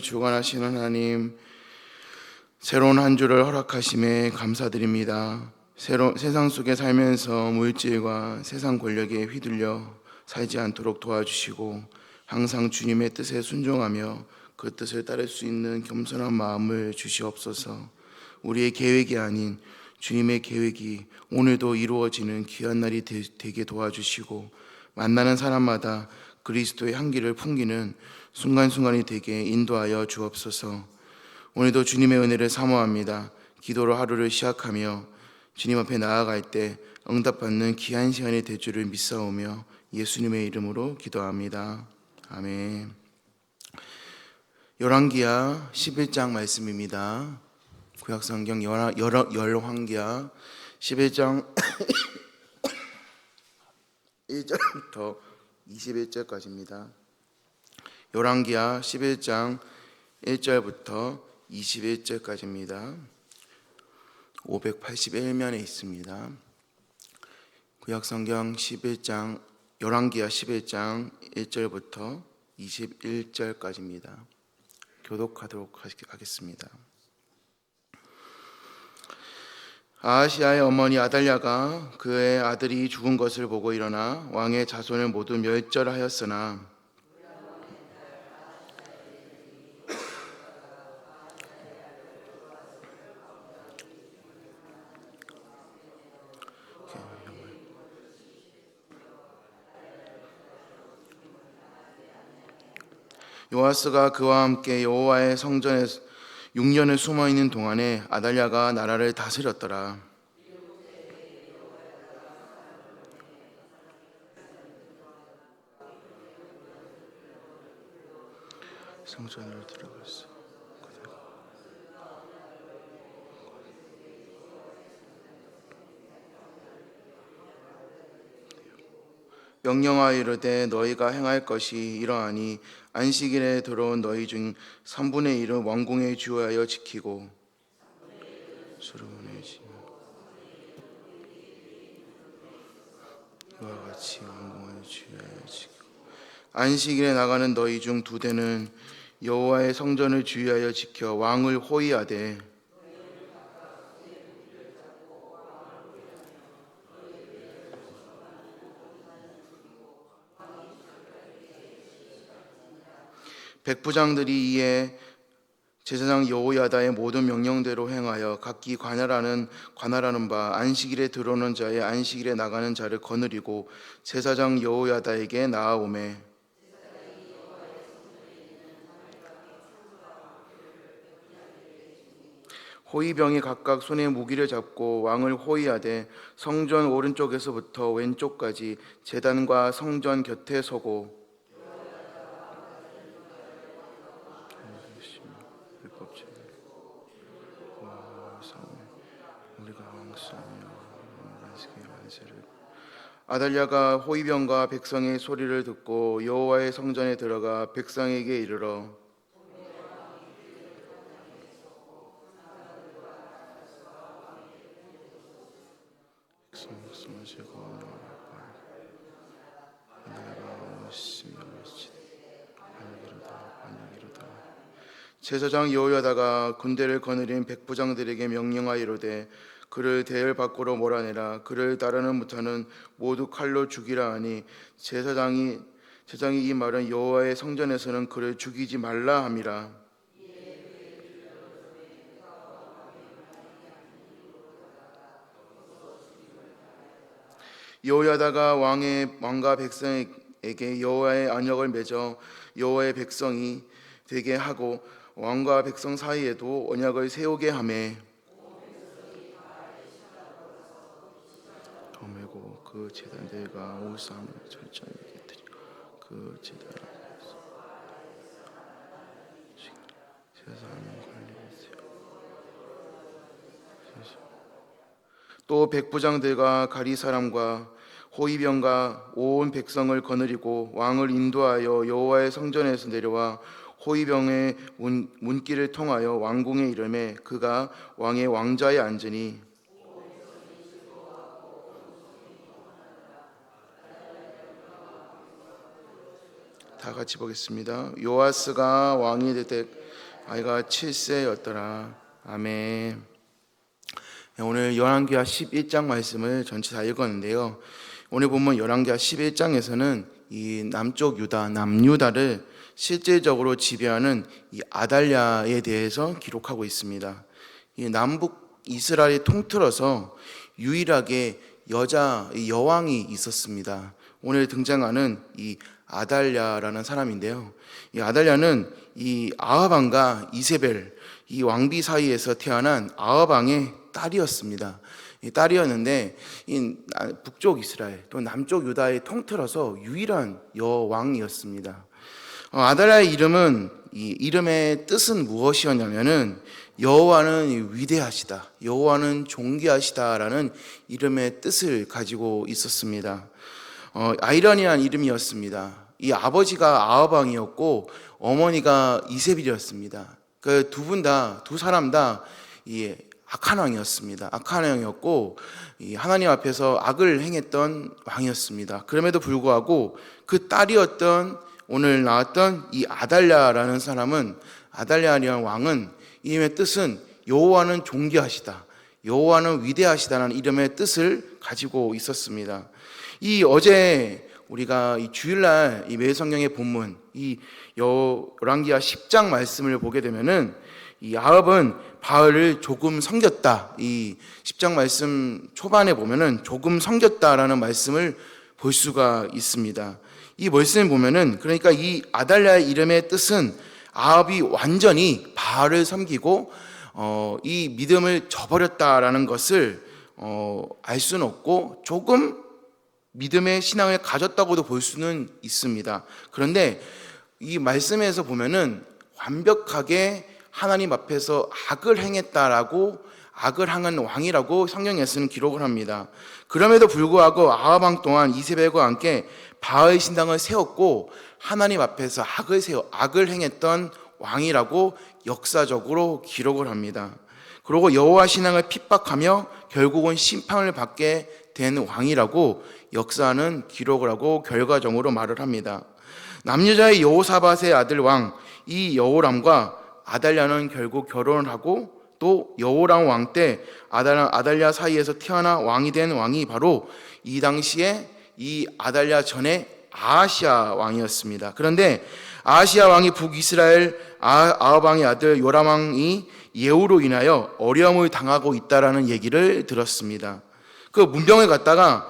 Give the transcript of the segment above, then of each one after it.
주관하시는 하나님, 새로운 한 주를 허락하심에 감사드립니다. 세상 속에 살면서 물질과 세상 권력에 휘둘려 살지 않도록 도와주시고 항상 주님의 뜻에 순종하며 그 뜻을 따를 수 있는 겸손한 마음을 주시옵소서. 우리의 계획이 아닌 주님의 계획이 오늘도 이루어지는 귀한 날이 되게 도와주시고 만나는 사람마다 그리스도의 향기를 풍기는 순간순간이 되게 인도하여 주옵소서. 오늘도 주님의 은혜를 사모합니다. 기도로 하루를 시작하며 주님 앞에 나아갈 때 응답받는 귀한 시간이 될 줄을 믿사오며 예수님의 이름으로 기도합니다. 아멘. 열왕기하 11장 말씀입니다. 구약성경 열왕기하 11장 1절부터 21절까지입니다. 열왕기하 11장 1절부터 21절까지입니다. 581면에 있습니다. 구약성경 11장 열왕기하 11장 1절부터 21절까지입니다. 교독하도록 하겠습니다. 아하시아의 어머니 아달랴가 그의 아들이 죽은 것을 보고 일어나 왕의 자손을 모두 멸절하였으나 요아스가 그와 함께 여호와의 성전에 6년을 숨어 있는 동안에 아달랴가 나라를 다스렸더라. 성전으로 들어갔어. 명령하여 이르되 너희가 행할 것이 이러하니 안식일에 들어온 너희 중 3분의 1은 왕궁에 주하여 지키고 이와 같이 왕궁에 주하여 지키고 안식일에 나가는 너희 중 2대는 여호와의 성전을 주의하여 지켜 왕을 호위하되 백부장들이 이에 제사장 여호야다의 모든 명령대로 행하여 각기 관할하는 바 안식일에 들어오는 자의 안식일에 나가는 자를 거느리고 제사장 여호야다에게 나아오매 호위병이 각각 손에 무기를 잡고 왕을 호위하되 성전 오른쪽에서부터 왼쪽까지 제단과 성전 곁에 서고 아달랴가 호위병과 백성의 소리를 듣고 여호와의 성전에 들어가 백성에게 이르러 제사장 여호야다가 군대를 거느린 백부장들에게 명령하여 이르되 그를 대열 밖으로 몰아내라. 그를 따르는 못하는 모두 칼로 죽이라 하니 제사장이 이 말은 여호와의 성전에서는 그를 죽이지 말라 함이라. 여호야다가 왕과 백성에게 여호와의 언약을 맺어 여호와의 백성이 되게 하고 왕과 백성 사이에도 언약을 세우게 하매 덤매고 그 제단들과 우상을 철저히 깨뜨리고 그 제단을 또 백부장들과 가리 사람과 호위병과 온 백성을 거느리고 왕을 인도하여 여호와의 성전에서 내려와 호위병의 문길을 통하여 왕궁에 이르매 그가 왕의 왕좌에 앉으니 다 같이 보겠습니다. 요아스가 왕이 될 때 아이가 7세였더라. 아멘. 오늘 열왕기하 11장 말씀을 전체 다 읽었는데요. 오늘 보면 열왕기하 11장에서는 이 남쪽 유다, 남유다를 실질적으로 지배하는 이 아달랴에 대해서 기록하고 있습니다. 이 남북 이스라엘이 통틀어서 유일하게 여자 여왕이 있었습니다. 오늘 등장하는 이 아달랴라는 사람인데요. 이 아달랴는 이 아합 왕과 이세벨 이 왕비 사이에서 태어난 아합 왕의 딸이었습니다. 이 딸이었는데 이 북쪽 이스라엘 또 남쪽 유다에 통틀어서 유일한 여왕이었습니다. 아달랴의 이름은 이 이름의 뜻은 무엇이었냐면은 여호와는 위대하시다, 여호와는 존귀하시다라는 이름의 뜻을 가지고 있었습니다. 아이러니한 이름이었습니다. 이 아버지가 아합 왕이었고 어머니가 이세벨이었습니다. 그 두 사람 다 이 악한 왕이었습니다. 악한 왕이었고 하나님 앞에서 악을 행했던 왕이었습니다. 그럼에도 불구하고 그 딸이었던 오늘 나왔던 이 아달랴라는 사람은, 아달랴라는 왕은 이름의 뜻은 여호와는 존귀하시다, 여호와는 위대하시다는 이름의 뜻을 가지고 있었습니다. 이 어제 우리가 이 주일날 이 매성경의 본문 이 열왕기하 10장 말씀을 보게 되면은 이 아합은 바알을 조금 섬겼다, 이 10장 말씀 초반에 보면은 조금 섬겼다라는 말씀을 볼 수가 있습니다. 이 말씀을 보면은 그러니까 이 아달랴의 이름의 뜻은 아합이 완전히 바알을 섬기고 이 믿음을 저버렸다라는 것을 알 수는 없고 조금 믿음의 신앙을 가졌다고도 볼 수는 있습니다. 그런데 이 말씀에서 보면은 완벽하게 하나님 앞에서 악을 행했다라고, 악을 행한 왕이라고 성경에서는 기록을 합니다. 그럼에도 불구하고 아합 왕 또한 이세벨과 함께 바알 신당을 세웠고 하나님 앞에서 악을 행했던 왕이라고 역사적으로 기록을 합니다. 그리고 여호와 신앙을 핍박하며 결국은 심판을 받게 된 왕이라고 역사는 기록을 하고 결과적으로 말을 합니다. 남유다의 여호사밧의 아들 왕 이 여호람과 아달랴는 결국 결혼을 하고 또 여호람 왕 때 아달랴 사이에서 태어나 왕이 된 왕이 바로 이 당시에 이 아달랴 전에 아하시아 왕이었습니다. 그런데 아하시아 왕이 북이스라엘 아합 왕의 아들 요람 왕이 예후로 인하여 어려움을 당하고 있다라는 얘기를 들었습니다. 그 문병을 갖다가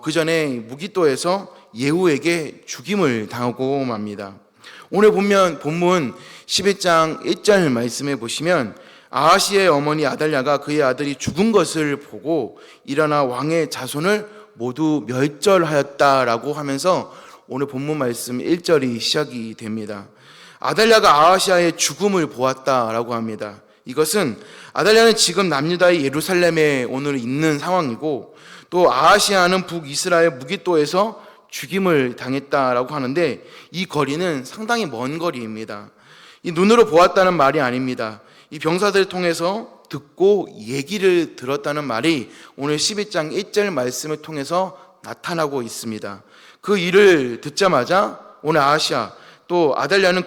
그 전에 무기또에서 예후에게 죽임을 당하고 맙니다. 오늘 보면 본문 11장 1절 말씀해 보시면 아하시의 어머니 아달랴가 그의 아들이 죽은 것을 보고 일어나 왕의 자손을 모두 멸절하였다라고 하면서 오늘 본문 말씀 1절이 시작이 됩니다. 아달랴가 아하시아의 죽음을 보았다라고 합니다. 이것은 아달랴는 지금 남유다의 예루살렘에 오늘 있는 상황이고 또 아하시아는 북이스라엘 무기또에서 죽임을 당했다라고 하는데 이 거리는 상당히 먼 거리입니다. 이 눈으로 보았다는 말이 아닙니다. 이 병사들을 통해서 듣고 얘기를 들었다는 말이 오늘 12장 1절 말씀을 통해서 나타나고 있습니다. 그 일을 듣자마자 오늘 아하시아 또 아달랴는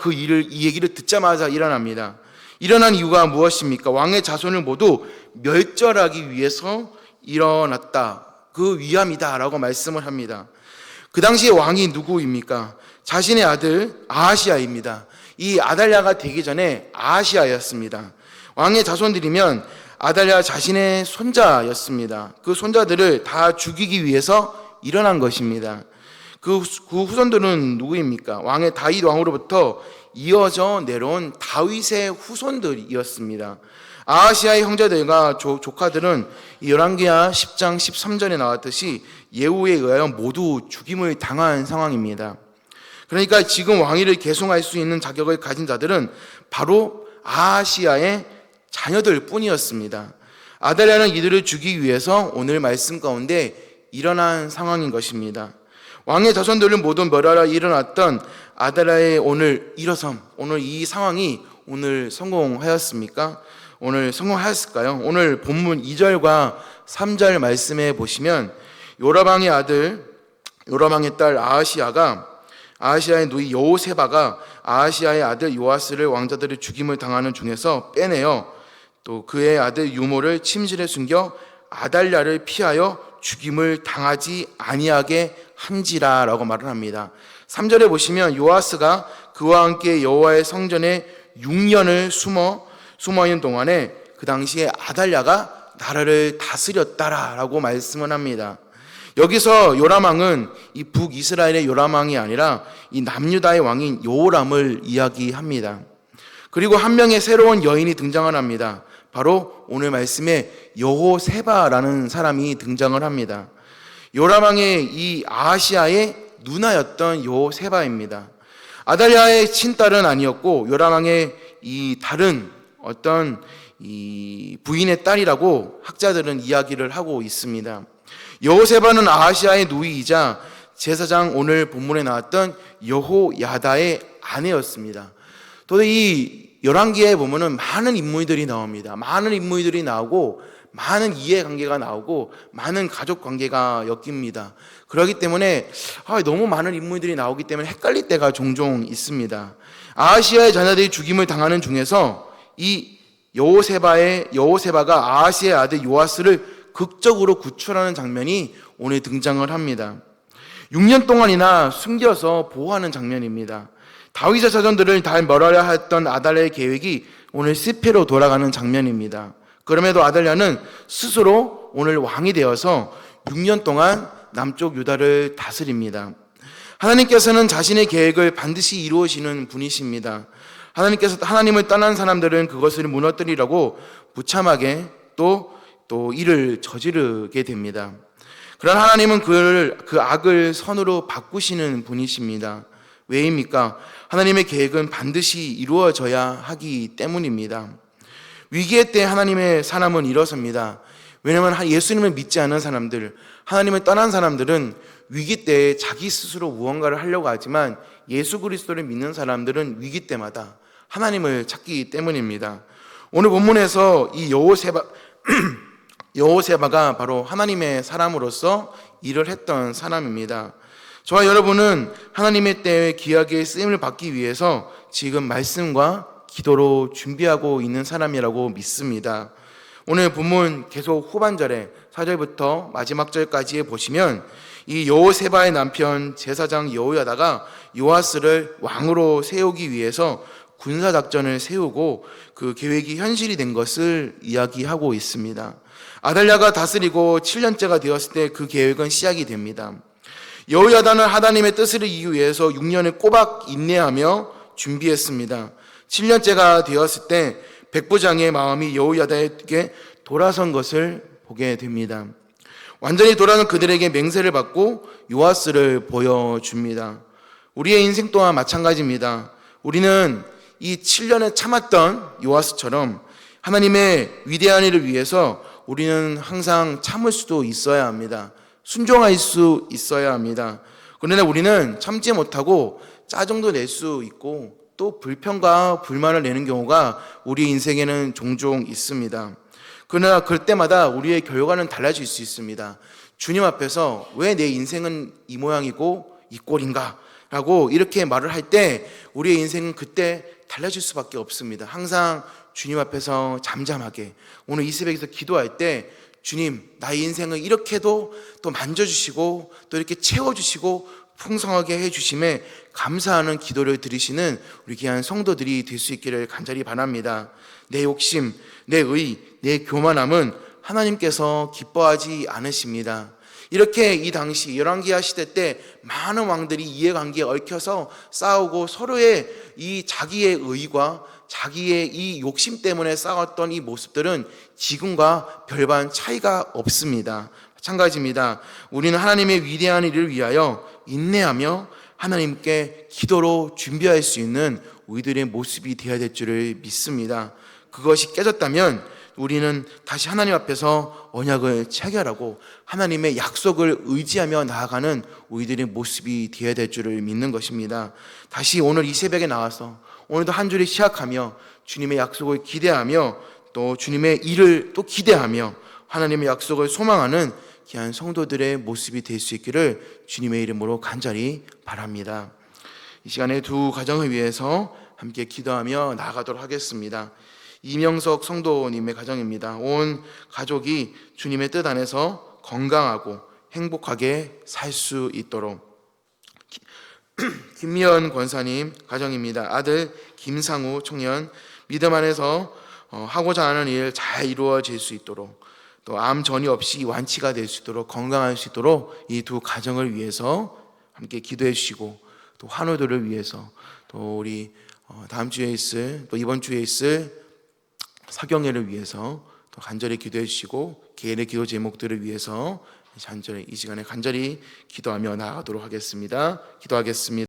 이 얘기를 듣자마자 일어납니다. 일어난 이유가 무엇입니까? 왕의 자손을 모두 멸절하기 위해서 일어났다, 그 위함이다라고 말씀을 합니다. 그 당시에 왕이 누구입니까? 자신의 아들 아하시아입니다. 이 아달랴가 되기 전에 아하시아였습니다. 왕의 자손들이면 아달랴 자신의 손자였습니다. 그 손자들을 다 죽이기 위해서 일어난 것입니다. 그 후손들은 누구입니까? 왕의 다윗 왕으로부터 이어져 내려온 다윗의 후손들이었습니다. 아하시아의 형제들과 조카들은 열왕기하 10장 13절에 나왔듯이 예후에 의하여 모두 죽임을 당한 상황입니다. 그러니까 지금 왕위를 계승할 수 있는 자격을 가진 자들은 바로 아하시아의 자녀들 뿐이었습니다. 아달랴는 이들을 죽이기 위해서 오늘 말씀 가운데 일어난 상황인 것입니다. 왕의 자손들을 모두 멸하라 일어났던 아달랴의 오늘 일어섬, 오늘 이 상황이 오늘 성공하였습니까? 오늘 성공하였을까요? 오늘 본문 2절과 3절 말씀에 보시면 요람 왕의 딸 아하시아가 아하시아의 누이 여호세바가 아하시아의 아들 요아스를 왕자들의 죽임을 당하는 중에서 빼내어 또 그의 아들 유모를 침실에 숨겨 아달랴를 피하여 죽임을 당하지 아니하게 한지라라고 말을 합니다. 3절에 보시면 요아스가 그와 함께 여호와의 성전에 6년을 숨어 있는 동안에 그 당시에 아달랴가 나라를 다스렸다라고 말씀을 합니다. 여기서 요람왕은 이 북이스라엘의 요람왕이 아니라 이 남유다의 왕인 여호람을 이야기합니다. 그리고 한 명의 새로운 여인이 등장을 합니다. 바로 오늘 말씀에 여호세바라는 사람이 등장을 합니다. 요람왕의 이 아하시아의 누나였던 여호세바입니다. 아달랴의 친딸은 아니었고 요람왕의 이 다른 어떤 이 부인의 딸이라고 학자들은 이야기를 하고 있습니다. 여호세바는 아하시아의 누이이자 제사장 오늘 본문에 나왔던 여호야다의 아내였습니다. 또 이 열왕기에 보면은 많은 인물들이 나옵니다. 많은 인물들이 나오고 많은 이해관계가 나오고 많은 가족관계가 엮입니다. 그렇기 때문에 너무 많은 인물들이 나오기 때문에 헷갈릴 때가 종종 있습니다. 아하시아의 자녀들이 죽임을 당하는 중에서 이 여호세바가 아하시아의 아들 요아스를 극적으로 구출하는 장면이 오늘 등장을 합니다. 6년 동안이나 숨겨서 보호하는 장면입니다. 다윗의 자손들을 다 멸하려 했던 아달랴의 계획이 오늘 실패로 돌아가는 장면입니다. 그럼에도 아달랴는 스스로 오늘 왕이 되어서 6년 동안 남쪽 유다를 다스립니다. 하나님께서는 자신의 계획을 반드시 이루어지는 분이십니다. 하나님께서 하나님을 떠난 사람들은 그것을 무너뜨리려고 무참하게 또 일을 저지르게 됩니다. 그러나 하나님은 그 악을 선으로 바꾸시는 분이십니다. 왜입니까? 하나님의 계획은 반드시 이루어져야 하기 때문입니다. 위기의 때 하나님의 사람은 일어섭니다. 왜냐하면 예수님을 믿지 않은 사람들, 하나님을 떠난 사람들은 위기 때 자기 스스로 무언가를 하려고 하지만 예수 그리스도를 믿는 사람들은 위기 때마다 하나님을 찾기 때문입니다. 오늘 본문에서 이 여호세바가 바로 하나님의 사람으로서 일을 했던 사람입니다. 저와 여러분은 하나님의 때에 귀하게 쓰임을 받기 위해서 지금 말씀과 기도로 준비하고 있는 사람이라고 믿습니다. 오늘 본문 계속 후반절에 4절부터 마지막 절까지 보시면 이 여호세바의 남편 제사장 여호야다가 요아스를 왕으로 세우기 위해서 군사작전을 세우고 그 계획이 현실이 된 것을 이야기하고 있습니다. 아달랴가 다스리고 7년째가 되었을 때 그 계획은 시작이 됩니다. 여호야다는 하나님의 뜻을 이루기 위해서 6년을 꼬박 인내하며 준비했습니다. 7년째가 되었을 때 백부장의 마음이 여호야다에게 돌아선 것을 보게 됩니다. 완전히 돌아선 그들에게 맹세를 받고 요아스를 보여줍니다. 우리의 인생 또한 마찬가지입니다. 우리는 이 7년을 참았던 요아스처럼 하나님의 위대한 일을 위해서 우리는 항상 참을 수도 있어야 합니다. 순종할 수 있어야 합니다. 그러나 우리는 참지 못하고 짜증도 낼 수 있고 또 불평과 불만을 내는 경우가 우리 인생에는 종종 있습니다. 그러나 그럴 때마다 우리의 결과는 달라질 수 있습니다. 주님 앞에서 왜 내 인생은 이 모양이고 이 꼴인가? 라고 이렇게 말을 할 때 우리의 인생은 그때 달라질 수밖에 없습니다. 항상 주님 앞에서 잠잠하게 오늘 이 새벽에서 기도할 때 주님 나의 인생을 이렇게도 또 만져주시고 또 이렇게 채워주시고 풍성하게 해주심에 감사하는 기도를 드리시는 우리 귀한 성도들이 될 수 있기를 간절히 바랍니다. 내 욕심, 내 의, 내 교만함은 하나님께서 기뻐하지 않으십니다. 이렇게 이 당시 열왕기하 시대 때 많은 왕들이 이해관계에 얽혀서 싸우고 서로의 이 자기의 의와 자기의 이 욕심 때문에 싸웠던 이 모습들은 지금과 별반 차이가 없습니다. 마찬가지입니다. 우리는 하나님의 위대한 일을 위하여 인내하며 하나님께 기도로 준비할 수 있는 우리들의 모습이 되어야 될 줄을 믿습니다. 그것이 깨졌다면 우리는 다시 하나님 앞에서 언약을 체결하고 하나님의 약속을 의지하며 나아가는 우리들의 모습이 되어야 될 줄을 믿는 것입니다. 다시 오늘 이 새벽에 나와서 오늘도 한 주를 시작하며 주님의 약속을 기대하며 또 주님의 일을 또 기대하며 하나님의 약속을 소망하는 귀한 성도들의 모습이 될 수 있기를 주님의 이름으로 간절히 바랍니다. 이 시간에 두 가정을 위해서 함께 기도하며 나아가도록 하겠습니다. 이명석 성도님의 가정입니다. 온 가족이 주님의 뜻 안에서 건강하고 행복하게 살 수 있도록. 김미연 권사님 가정입니다. 아들 김상우 청년 믿음 안에서 하고자 하는 일 잘 이루어질 수 있도록, 또 암 전이 없이 완치가 될 수 있도록, 건강할 수 있도록 이 두 가정을 위해서 함께 기도해 주시고, 또 환우들을 위해서, 또 우리 다음 주에 있을, 또 이번 주에 있을 사경회를 위해서 또 간절히 기도해 주시고, 개인의 기도 제목들을 위해서 이 시간에 간절히 기도하며 나아가도록 하겠습니다. 기도하겠습니다.